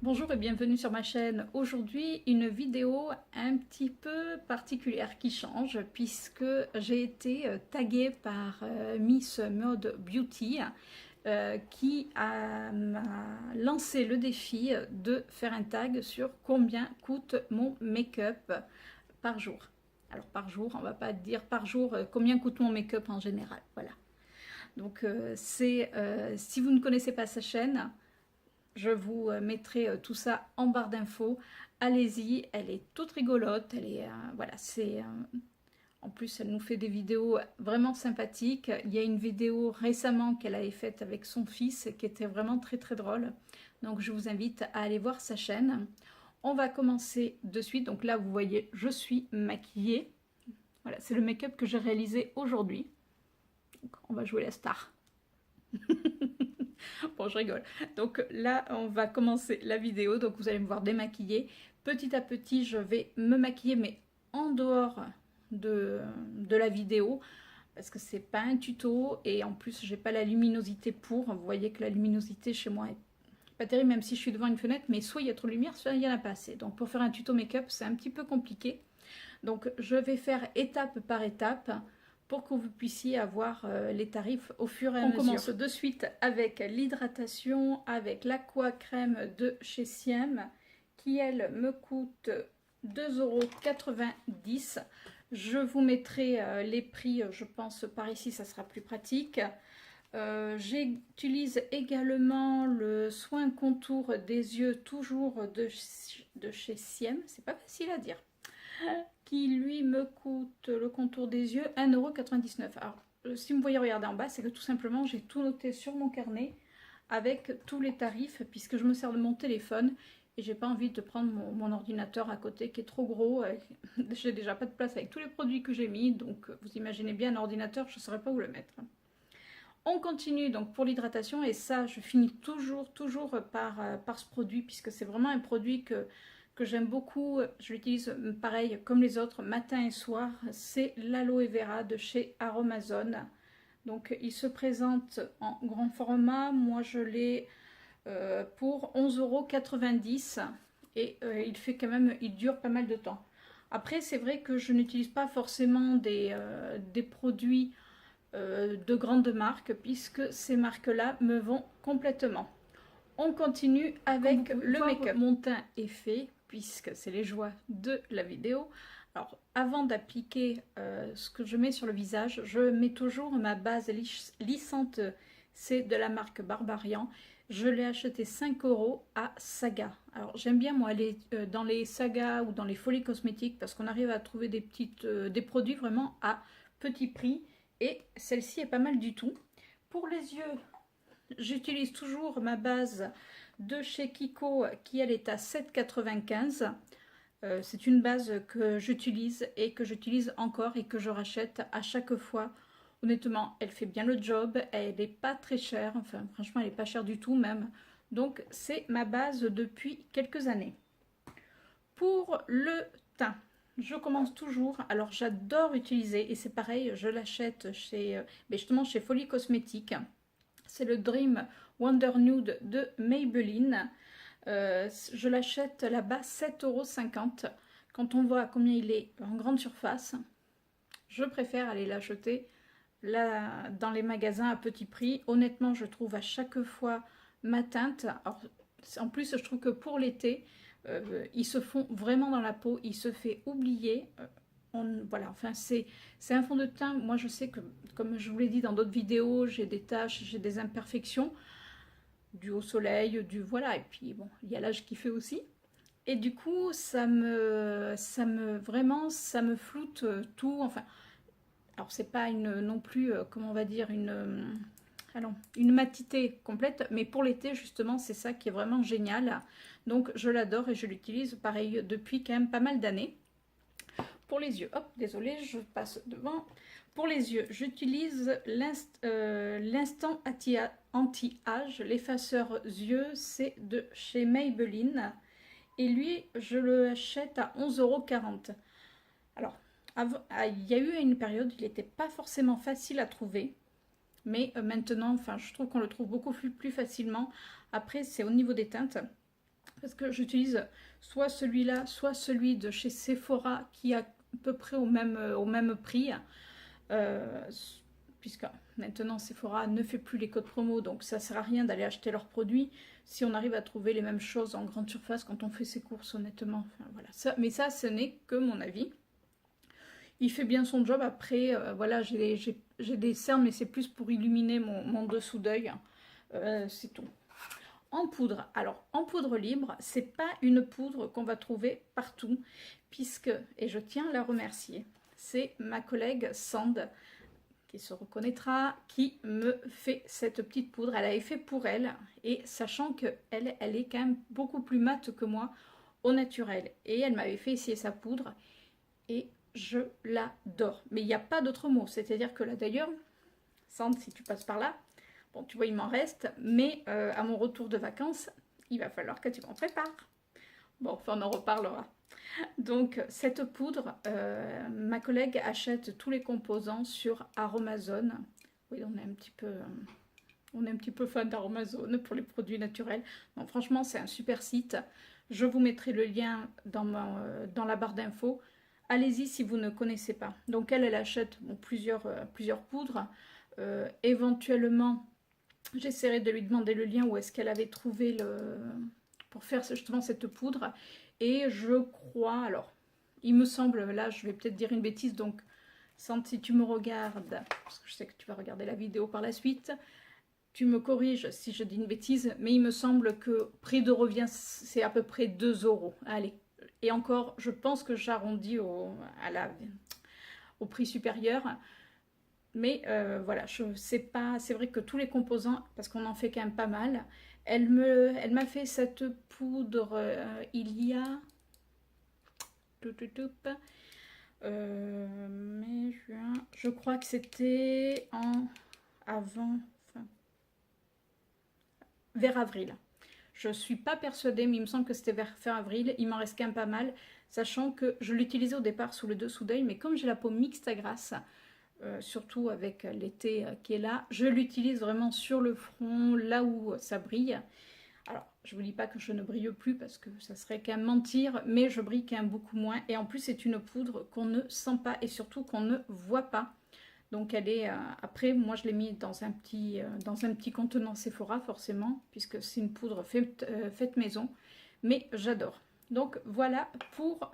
Bonjour et bienvenue sur ma chaîne. Aujourd'hui, une vidéo un petit peu particulière qui change puisque j'ai été taguée par Miss Mode Beauty m'a lancé le défi de faire un tag sur combien coûte mon make-up par jour. Alors par jour, on va pas dire par jour combien coûte mon make-up en général. Voilà. Donc si vous ne connaissez pas sa chaîne, je vous mettrai tout ça en barre d'infos. Allez-y, elle est toute rigolote. Elle est, voilà, en plus, elle nous fait des vidéos vraiment sympathiques. Il y a une vidéo récemment qu'elle avait faite avec son fils qui était vraiment très très drôle. Donc je vous invite à aller voir sa chaîne. On va commencer de suite. Donc là, vous voyez, je suis maquillée. Voilà, c'est le make-up que j'ai réalisé aujourd'hui. On va jouer la star. Bon, je rigole. Donc là, on va commencer la vidéo. Donc vous allez me voir démaquiller. Petit à petit, je vais me maquiller, mais en dehors de la vidéo. Parce que c'est pas un tuto. Et en plus, j'ai pas la luminosité pour. Vous voyez que la luminosité chez moi est pas terrible, même si je suis devant une fenêtre. Mais soit il y a trop de lumière, soit il n'y en a pas assez. Donc pour faire un tuto make-up, c'est un petit peu compliqué. Donc je vais faire étape par étape pour que vous puissiez avoir les tarifs au fur et à mesure. On commence de suite avec l'hydratation, avec l'Aqua Crème de chez Siem, qui elle me coûte 2,90 €. Je vous mettrai les prix, je pense par ici, ça sera plus pratique. J'utilise également le soin contour des yeux, toujours de chez Siem, c'est pas facile à dire, qui lui me coûte le contour des yeux 1,99 €. Alors, si vous me voyez regarder en bas, c'est que tout simplement j'ai tout noté sur mon carnet avec tous les tarifs, puisque je me sers de mon téléphone et j'ai pas envie de prendre mon ordinateur à côté qui est trop gros. J'ai déjà pas de place avec tous les produits que j'ai mis, donc vous imaginez bien un ordinateur, je ne saurais pas où le mettre. On continue donc pour l'hydratation, et ça je finis toujours par ce produit, puisque c'est vraiment un produit que j'aime beaucoup. Je l'utilise pareil comme les autres, matin et soir. C'est l'aloe vera de chez Aromazone. Donc il se présente en grand format. Moi je l'ai pour 11,90 € et il fait quand même, il dure pas mal de temps. Après c'est vrai que je n'utilise pas forcément des produits de grandes marques, puisque ces marques-là me vont complètement. On continue avec le make-up. Mon teint est fait, puisque c'est les joies de la vidéo. Alors, avant d'appliquer ce que je mets sur le visage, je mets toujours ma base lissante. C'est de la marque Barbarian. Je l'ai acheté 5 € à Saga. Alors, j'aime bien, moi, aller dans les Saga ou dans les Folies Cosmétiques, parce qu'on arrive à trouver des produits vraiment à petit prix. Et celle-ci est pas mal du tout. Pour les yeux, j'utilise toujours ma base de chez Kiko, qui elle est à 7,95 €. C'est une base que j'utilise et que j'utilise encore et que je rachète à chaque fois. Honnêtement, elle fait bien le job, elle n'est pas très chère, enfin franchement elle n'est pas chère du tout même. Donc c'est ma base depuis quelques années. Pour le teint, je commence toujours, alors j'adore utiliser, et c'est pareil, je l'achète chez, justement chez Folie Cosmétique. C'est le Dream Wonder Nude de Maybelline. Je l'achète là-bas 7,50 €. Quand on voit combien il est en grande surface, je préfère aller l'acheter là dans les magasins à petit prix. Honnêtement, je trouve à chaque fois ma teinte. Alors, en plus, je trouve que pour l'été, ils se font vraiment dans la peau, il se fait oublier. Voilà, enfin c'est un fond de teint. Moi je sais que, comme je vous l'ai dit dans d'autres vidéos, j'ai des taches, j'ai des imperfections dues au soleil, voilà, et puis bon, il y a l'âge qui fait aussi. Et du coup, vraiment, ça me floute tout. Enfin, alors c'est pas non plus, comment on va dire, une matité complète, mais pour l'été justement c'est ça qui est vraiment génial. Donc je l'adore et je l'utilise pareil depuis quand même pas mal d'années. Pour les yeux, hop, désolé, je passe devant. Pour les yeux, j'utilise l'instant anti-âge, l'effaceur yeux, c'est de chez Maybelline, et lui je le achète à 11,40 €. Alors il y a eu une période, il n'était pas forcément facile à trouver. Mais maintenant, enfin, je trouve qu'on le trouve beaucoup plus facilement. Après, c'est au niveau des teintes. parce que j'utilise soit celui-là, soit celui de chez Sephora qui est à peu près au même prix. Euh, Puisque maintenant Sephora ne fait plus les codes promo, donc ça sert à rien d'aller acheter leurs produits si on arrive à trouver les mêmes choses en grande surface quand on fait ses courses, honnêtement. Enfin, voilà. Mais ça, ce n'est que mon avis. Il fait bien son job. Après, voilà, j'ai des cernes, mais c'est plus pour illuminer mon dessous d'œil. C'est tout. En poudre, alors en poudre libre, c'est pas une poudre qu'on va trouver partout, puisque, et je tiens à la remercier, c'est ma collègue Sand, qui se reconnaîtra, qui me fait cette petite poudre. Elle avait fait pour elle, et sachant qu'elle elle est quand même beaucoup plus mate que moi au naturel. Et elle m'avait fait essayer sa poudre, et je l'adore. Mais il n'y a pas d'autre mot, c'est-à-dire que là d'ailleurs, Sand, si tu passes par là, bon, tu vois, il m'en reste, mais à mon retour de vacances, il va falloir que tu m'en prépares. Bon, enfin, on en reparlera. Donc, cette poudre, ma collègue achète tous les composants sur Aromazone. Oui, on est un petit peu fan d'Aromazone pour les produits naturels. Donc, franchement, c'est un super site. Je vous mettrai le lien dans la barre d'infos. Allez-y si vous ne connaissez pas. Donc, elle achète bon, plusieurs poudres. Éventuellement, j'essaierai de lui demander le lien où est-ce qu'elle avait trouvé pour faire justement cette poudre. Et je crois, alors, il me semble, là je vais peut-être dire une bêtise, donc si tu me regardes, parce que je sais que tu vas regarder la vidéo par la suite, tu me corriges si je dis une bêtise, mais il me semble que prix de revient, c'est à peu près 2 €. Allez, et encore, je pense que j'arrondis au prix supérieur. Mais voilà, c'est vrai que tous les composants, parce qu'on en fait quand même pas mal, elle m'a fait cette poudre il y a mai, juin, je crois que c'était vers avril. Je suis pas persuadée, mais il me semble que c'était vers fin avril. Il m'en reste quand même pas mal, sachant que je l'utilisais au départ sous le dessous d'œil, mais comme j'ai la peau mixte à grasse, surtout avec l'été qui est là, je l'utilise vraiment sur le front, là où ça brille. Alors, je ne vous dis pas que je ne brille plus parce que ça serait quand même mentir, mais je brille quand même beaucoup moins. Et en plus, c'est une poudre qu'on ne sent pas et surtout qu'on ne voit pas. Donc, elle est. Après, moi, je l'ai mis dans un petit contenant Sephora, forcément, puisque c'est une poudre faite maison. Mais j'adore. Donc, voilà pour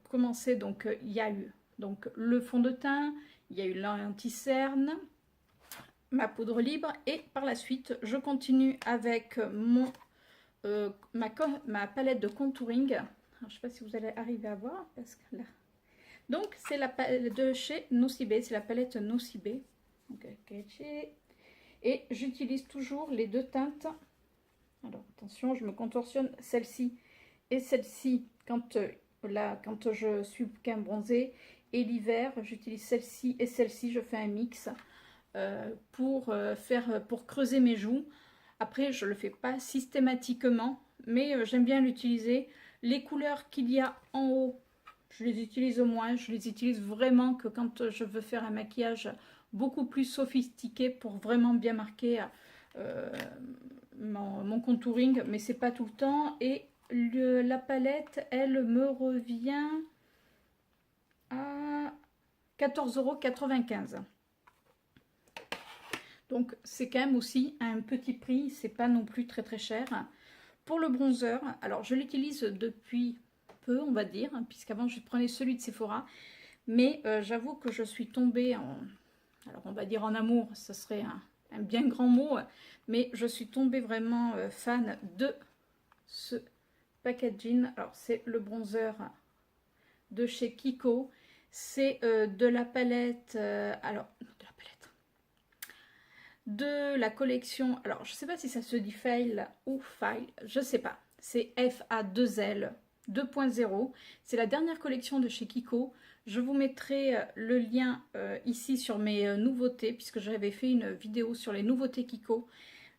commencer. Donc, il y a eu donc, le fond de teint, il y a eu l'anti-cerne, ma poudre libre, et par la suite je continue avec ma palette de contouring. Alors, je ne sais pas si vous allez arriver à voir parce que là, donc c'est la palette de chez Nocibé, c'est la palette Nocibé, et j'utilise toujours les deux teintes. Alors attention, je me contorsionne, celle-ci et celle-ci quand je suis qu'un bronzé, et l'hiver j'utilise celle-ci et celle-ci, je fais un mix pour creuser mes joues. Après, je le fais pas systématiquement, mais j'aime bien l'utiliser. Les couleurs qu'il y a en haut, je les utilise au moins. Je les utilise vraiment que quand je veux faire un maquillage beaucoup plus sophistiqué pour vraiment bien marquer mon contouring, mais c'est pas tout le temps. Et la palette, elle me revient à 14,95 €. Donc c'est quand même aussi un petit prix, c'est pas non plus très très cher. Pour le bronzer, alors je l'utilise depuis peu, on va dire, puisqu'avant je prenais celui de Sephora, mais j'avoue que je suis tombée alors on va dire en amour, ce serait un bien grand mot, mais je suis tombée vraiment fan de ce packaging. Alors c'est le bronzer de chez Kiko, c'est de la palette, de la collection, alors je sais pas si ça se dit Fail ou File, je sais pas, c'est FA2L 2.0, c'est la dernière collection de chez Kiko. Je vous mettrai le lien ici sur mes nouveautés, puisque j'avais fait une vidéo sur les nouveautés Kiko.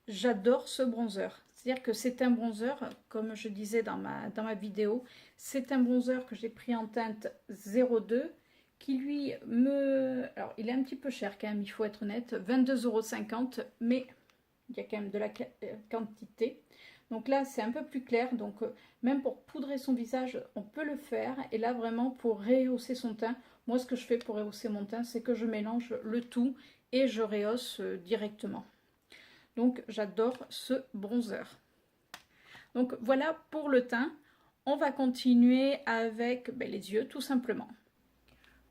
J'adore ce bronzer, c'est-à-dire que c'est un bronzer, comme je disais dans ma vidéo, c'est un bronzer que j'ai pris en teinte 02, qui lui alors il est un petit peu cher quand même, il faut être honnête, 22,50 €, mais il y a quand même de la quantité. Donc là, c'est un peu plus clair. Donc même pour poudrer son visage, on peut le faire. Et là, vraiment, pour rehausser son teint, moi, ce que je fais pour rehausser mon teint, c'est que je mélange le tout et je rehausse directement. Donc, j'adore ce bronzer. Donc, voilà pour le teint. On va continuer avec les yeux, tout simplement.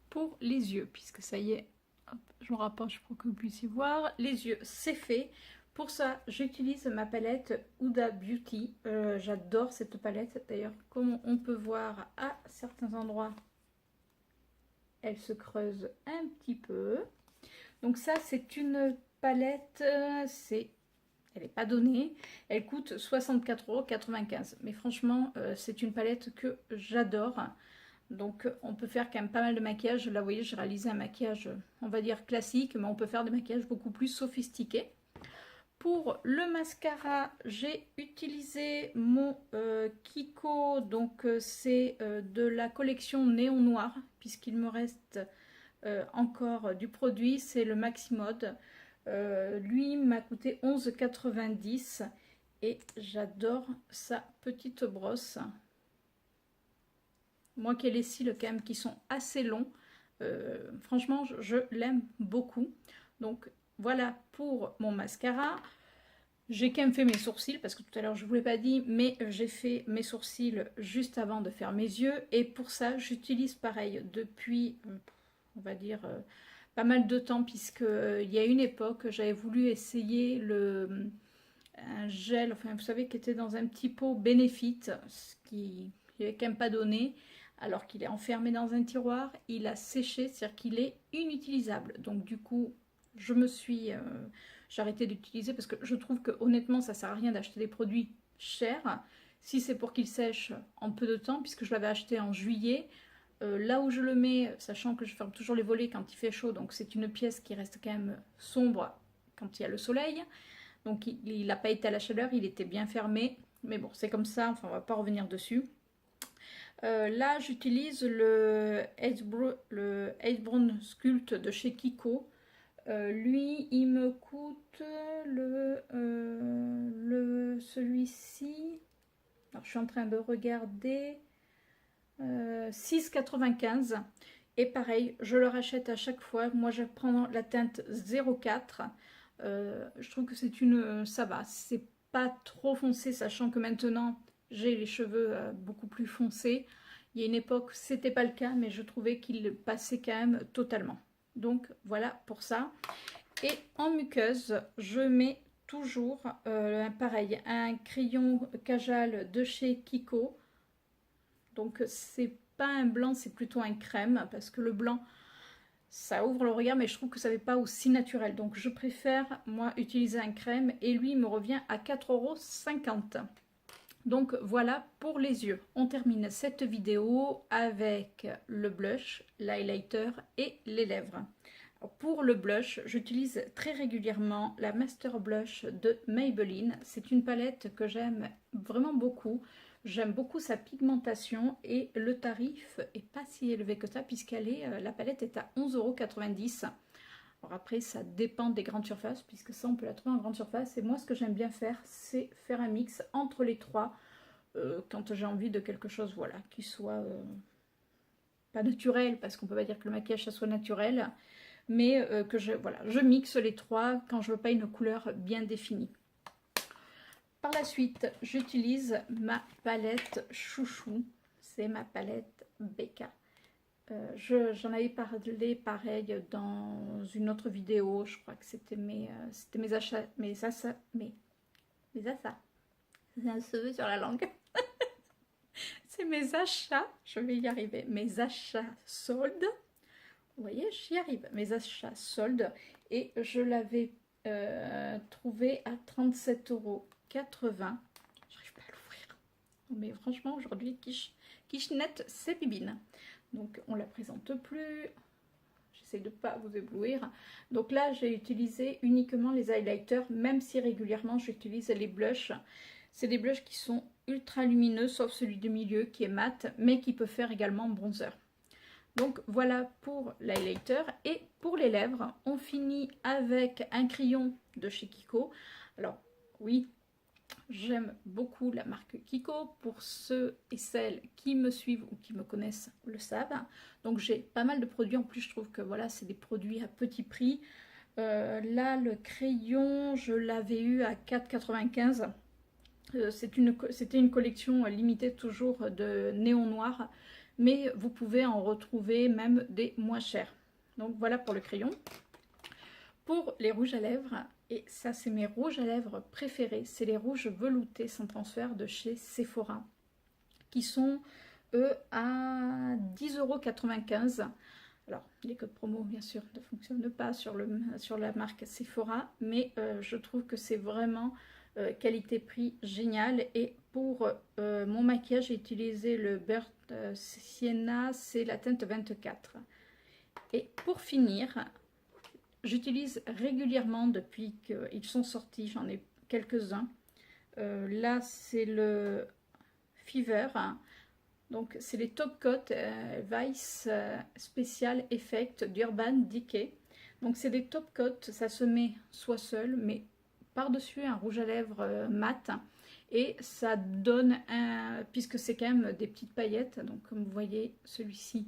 Pour les yeux, puisque ça y est, hop, je me rapproche pour que vous puissiez voir. Les yeux, c'est fait. Pour ça, j'utilise ma palette Huda Beauty. J'adore cette palette. D'ailleurs, comme on peut voir à certains endroits, elle se creuse un petit peu. Donc ça, c'est une palette, elle n'est pas donnée. Elle coûte 64,95 €. Mais franchement, c'est une palette que j'adore. Donc on peut faire quand même pas mal de maquillage. Là, vous voyez, j'ai réalisé un maquillage, on va dire classique, mais on peut faire des maquillages beaucoup plus sophistiqués. Pour le mascara, j'ai utilisé mon Kiko, donc c'est de la collection Néon Noir, puisqu'il me reste encore du produit, c'est le Maximode. Lui m'a coûté 11,90 € et j'adore sa petite brosse. Moi qui ai les cils quand même qui sont assez longs, franchement je l'aime beaucoup. Donc voilà pour mon mascara. J'ai quand même fait mes sourcils parce que tout à l'heure je ne vous l'ai pas dit, mais j'ai fait mes sourcils juste avant de faire mes yeux. Et pour ça j'utilise pareil depuis, on va dire, pas mal de temps, puisque il y a une époque j'avais voulu essayer un gel, enfin vous savez, qui était dans un petit pot Benefit, ce qui n'avait quand même pas donné. Alors qu'il est enfermé dans un tiroir, il a séché, c'est-à-dire qu'il est inutilisable. Donc du coup, j'ai arrêté d'utiliser parce que je trouve que honnêtement, ça sert à rien d'acheter des produits chers si c'est pour qu'il sèche en peu de temps, puisque je l'avais acheté en juillet. Là où je le mets, sachant que je ferme toujours les volets quand il fait chaud, donc c'est une pièce qui reste quand même sombre quand il y a le soleil. Donc il n'a pas été à la chaleur, il était bien fermé. Mais bon, c'est comme ça, enfin on va pas revenir dessus. Là, j'utilise le Ace Brown Sculpt de chez Kiko. Lui, il me coûte celui-ci. Alors, je suis en train de regarder. 6,95 €. Et pareil, je le rachète à chaque fois. Moi, je prends la teinte 04. Je trouve que ça va. C'est pas trop foncé, sachant que maintenant j'ai les cheveux beaucoup plus foncés. Il y a une époque, c'était pas le cas, mais je trouvais qu'il passait quand même totalement. Donc voilà pour ça. Et en muqueuse, je mets toujours pareil, un crayon Kajal de chez Kiko. Donc c'est pas un blanc, c'est plutôt un crème, parce que le blanc, ça ouvre le regard, mais je trouve que ça n'est pas aussi naturel. Donc je préfère, moi, utiliser un crème, et lui, il me revient à 4,50 €. Donc voilà pour les yeux. On termine cette vidéo avec le blush, l'highlighter et les lèvres. Alors pour le blush, j'utilise très régulièrement la Master Blush de Maybelline. C'est une palette que j'aime vraiment beaucoup. J'aime beaucoup sa pigmentation et le tarif est pas si élevé que ça, la palette est à 11,90 €. Alors après, ça dépend des grandes surfaces, puisque ça, on peut la trouver en grande surface. Et moi, ce que j'aime bien faire, c'est faire un mix entre les trois, quand j'ai envie de quelque chose, voilà, qui soit pas naturel, parce qu'on peut pas dire que le maquillage, ça soit naturel, mais je mixe les trois quand je veux pas une couleur bien définie. Par la suite, j'utilise ma palette chouchou, c'est ma palette Becca. J'en avais parlé pareil dans une autre vidéo, je crois que c'était mes achats, mes achats, c'est un cheveu sur la langue. C'est mes achats, je vais y arriver, mes achats soldes. Vous voyez, j'y arrive, mes achats soldes, et je l'avais trouvé à 37,80 €. J'arrive pas à l'ouvrir. Mais franchement, aujourd'hui, Kishnette, c'est bibine. Donc, on la présente plus. J'essaie de ne pas vous éblouir. Donc là, j'ai utilisé uniquement les highlighters, même si régulièrement, j'utilise les blushs. C'est des blushs qui sont ultra lumineux, sauf celui du milieu qui est mat, mais qui peut faire également bronzer. Donc voilà pour l'highlighter. Et pour les lèvres, on finit avec un crayon de chez Kiko. Alors oui, J'aime beaucoup la marque Kiko. Pour ceux et celles qui me suivent ou qui me connaissent le savent. Donc j'ai pas mal de produits. En plus, je trouve que voilà, c'est des produits à petit prix. Là, le crayon, je l'avais eu à 4,95 €. C'était une collection limitée toujours de néon noir. Mais vous pouvez en retrouver même des moins chers. Donc voilà pour le crayon. Pour les rouges à lèvres, et ça c'est mes rouges à lèvres préférés, c'est les rouges veloutés sans transfert de chez Sephora, qui sont eux à 10,95 €. Alors les codes promo bien sûr ne fonctionnent pas sur la marque Sephora, mais je trouve que c'est vraiment qualité-prix génial. Et pour mon maquillage, j'ai utilisé le Burnt Sienna, c'est la teinte 24. Et pour finir, j'utilise régulièrement depuis qu'ils sont sortis, j'en ai quelques-uns. Là, c'est le Fever. Donc, c'est les Top Coat Vice Special Effect d'Urban Decay. Donc, c'est des Top Coat, ça se met soit seul, mais par-dessus un rouge à lèvres mat. Et ça donne un... puisque c'est quand même des petites paillettes. Donc, comme vous voyez, celui-ci...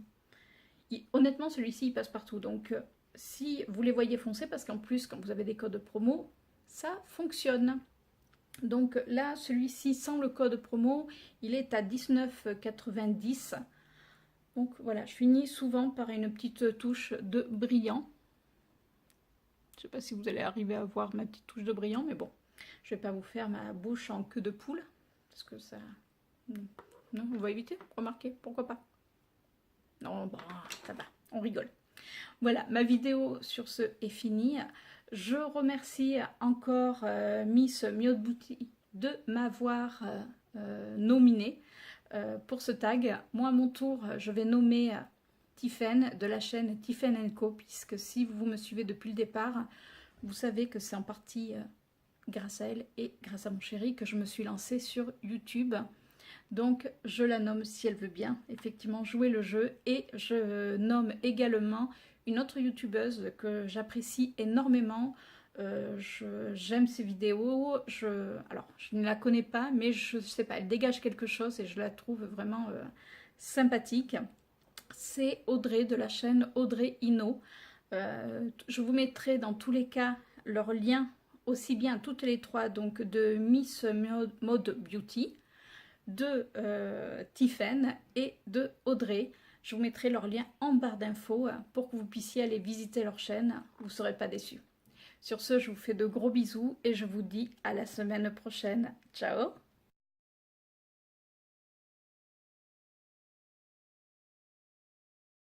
honnêtement, celui-ci, il passe partout. Donc... si vous les voyez foncer, parce qu'en plus, quand vous avez des codes promo, ça fonctionne. Donc là, celui-ci, sans le code promo, il est à 19,90 €. Donc voilà, je finis souvent par une petite touche de brillant. Je ne sais pas si vous allez arriver à voir ma petite touche de brillant, mais bon, je ne vais pas vous faire ma bouche en queue de poule, parce que ça... non, on va éviter, remarquez, pourquoi pas. Non, bah, ça va, on rigole. Voilà, ma vidéo sur ce est finie. Je remercie encore Miss Miod Beauty de m'avoir nominée pour ce tag. Moi, à mon tour, je vais nommer Tiffen de la chaîne Tiffen & Co, puisque si vous me suivez depuis le départ, vous savez que c'est en partie grâce à elle et grâce à mon chéri que je me suis lancée sur YouTube. Donc, je la nomme si elle veut bien, effectivement, jouer le jeu. Et je nomme également une autre youtubeuse que j'apprécie énormément. J'aime ses vidéos. Alors, je ne la connais pas, mais je ne sais pas, elle dégage quelque chose et je la trouve vraiment sympathique. C'est Audrey de la chaîne Audrey Ino. Je vous mettrai dans tous les cas leurs liens, aussi bien toutes les trois, donc de Miss Mode Beauty, de Tiffen et de Audrey. Je vous mettrai leurs liens en barre d'infos pour que vous puissiez aller visiter leur chaîne. Vous ne serez pas déçus. Sur ce, je vous fais de gros bisous et je vous dis à la semaine prochaine. Ciao!